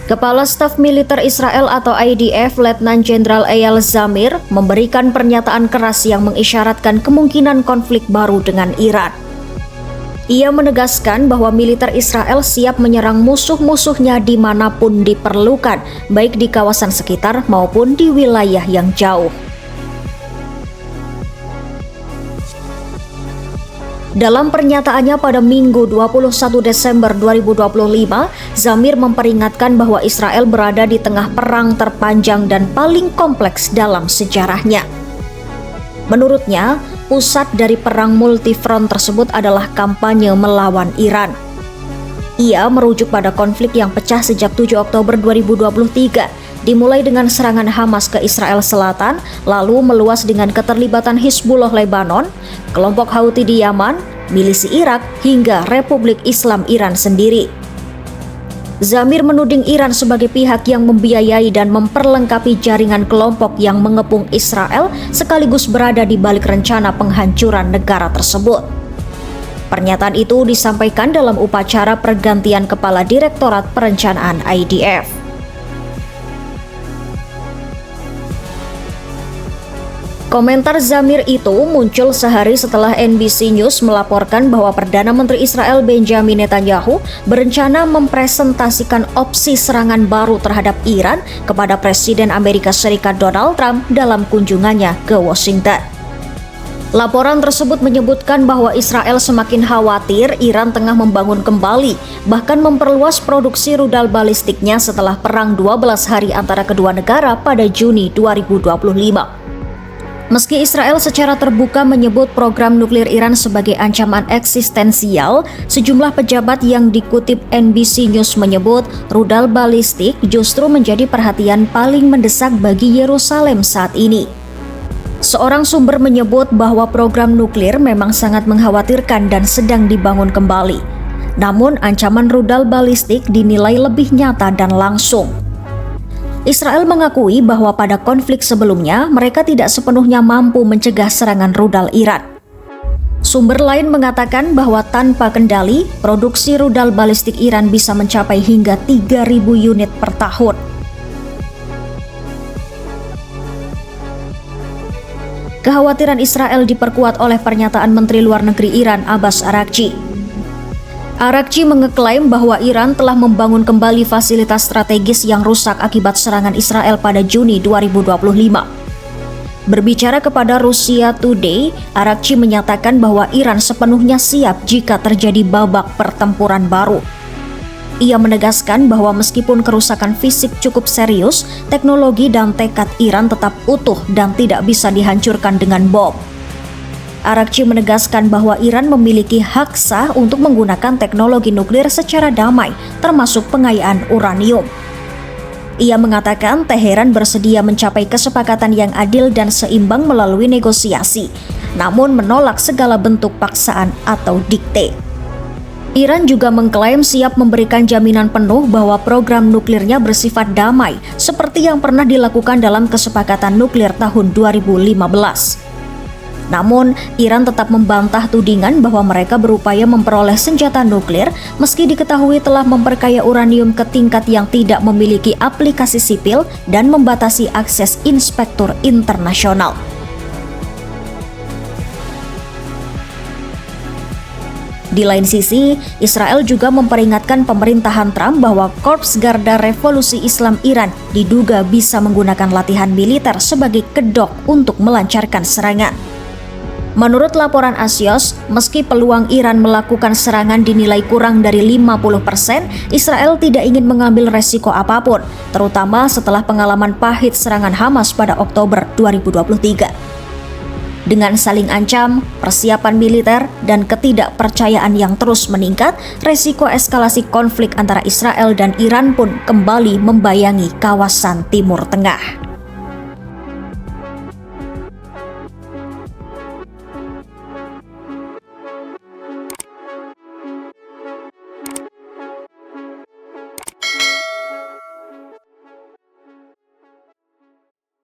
Kepala Staf Militer Israel atau IDF, Letnan Jenderal Eyal Zamir, memberikan pernyataan keras yang mengisyaratkan kemungkinan konflik baru dengan Iran. Ia menegaskan bahwa militer Israel siap menyerang musuh-musuhnya dimanapun diperlukan, baik di kawasan sekitar maupun di wilayah yang jauh. Dalam pernyataannya pada Minggu 21 Desember 2025, Zamir memperingatkan bahwa Israel berada di tengah perang terpanjang dan paling kompleks dalam sejarahnya. Menurutnya, pusat dari perang multifront tersebut adalah kampanye melawan Iran. Ia merujuk pada konflik yang pecah sejak 7 Oktober 2023, dimulai dengan serangan Hamas ke Israel Selatan, lalu meluas dengan keterlibatan Hizbullah Lebanon, kelompok Houthi di Yaman, milisi Irak, hingga Republik Islam Iran sendiri. Zamir menuding Iran sebagai pihak yang membiayai dan memperlengkapi jaringan kelompok yang mengepung Israel sekaligus berada di balik rencana penghancuran negara tersebut. Pernyataan itu disampaikan dalam upacara pergantian Kepala Direktorat Perencanaan IDF. Komentar Zamir itu muncul sehari setelah NBC News melaporkan bahwa Perdana Menteri Israel Benjamin Netanyahu berencana mempresentasikan opsi serangan baru terhadap Iran kepada Presiden Amerika Serikat Donald Trump dalam kunjungannya ke Washington. Laporan tersebut menyebutkan bahwa Israel semakin khawatir Iran tengah membangun kembali, bahkan memperluas produksi rudal balistiknya setelah perang 12 hari antara kedua negara pada Juni 2025. Meski Israel secara terbuka menyebut program nuklir Iran sebagai ancaman eksistensial, sejumlah pejabat yang dikutip NBC News menyebut rudal balistik justru menjadi perhatian paling mendesak bagi Yerusalem saat ini. Seorang sumber menyebut bahwa program nuklir memang sangat mengkhawatirkan dan sedang dibangun kembali. Namun ancaman rudal balistik dinilai lebih nyata dan langsung. Israel mengakui bahwa pada konflik sebelumnya mereka tidak sepenuhnya mampu mencegah serangan rudal Iran. Sumber lain mengatakan bahwa tanpa kendali, produksi rudal balistik Iran bisa mencapai hingga 3.000 unit per tahun. Kekhawatiran Israel diperkuat oleh pernyataan Menteri Luar Negeri Iran Abbas Araghchi. Araghchi mengeklaim bahwa Iran telah membangun kembali fasilitas strategis yang rusak akibat serangan Israel pada Juni 2025. Berbicara kepada Russia Today, Araghchi menyatakan bahwa Iran sepenuhnya siap jika terjadi babak pertempuran baru. Ia menegaskan bahwa meskipun kerusakan fisik cukup serius, teknologi dan tekad Iran tetap utuh dan tidak bisa dihancurkan dengan bom. Araghchi menegaskan bahwa Iran memiliki hak sah untuk menggunakan teknologi nuklir secara damai, termasuk pengayaan uranium. Ia mengatakan Teheran bersedia mencapai kesepakatan yang adil dan seimbang melalui negosiasi, namun menolak segala bentuk paksaan atau dikte. Iran juga mengklaim siap memberikan jaminan penuh bahwa program nuklirnya bersifat damai, seperti yang pernah dilakukan dalam kesepakatan nuklir tahun 2015. Namun, Iran tetap membantah tudingan bahwa mereka berupaya memperoleh senjata nuklir meski diketahui telah memperkaya uranium ke tingkat yang tidak memiliki aplikasi sipil dan membatasi akses inspektur internasional. Di lain sisi, Israel juga memperingatkan pemerintahan Trump bahwa Korps Garda Revolusi Islam Iran diduga bisa menggunakan latihan militer sebagai kedok untuk melancarkan serangan. Menurut laporan Axios, meski peluang Iran melakukan serangan dinilai kurang dari 50%, Israel tidak ingin mengambil resiko apapun, terutama setelah pengalaman pahit serangan Hamas pada Oktober 2023. Dengan saling ancam, persiapan militer, dan ketidakpercayaan yang terus meningkat, resiko eskalasi konflik antara Israel dan Iran pun kembali membayangi kawasan Timur Tengah.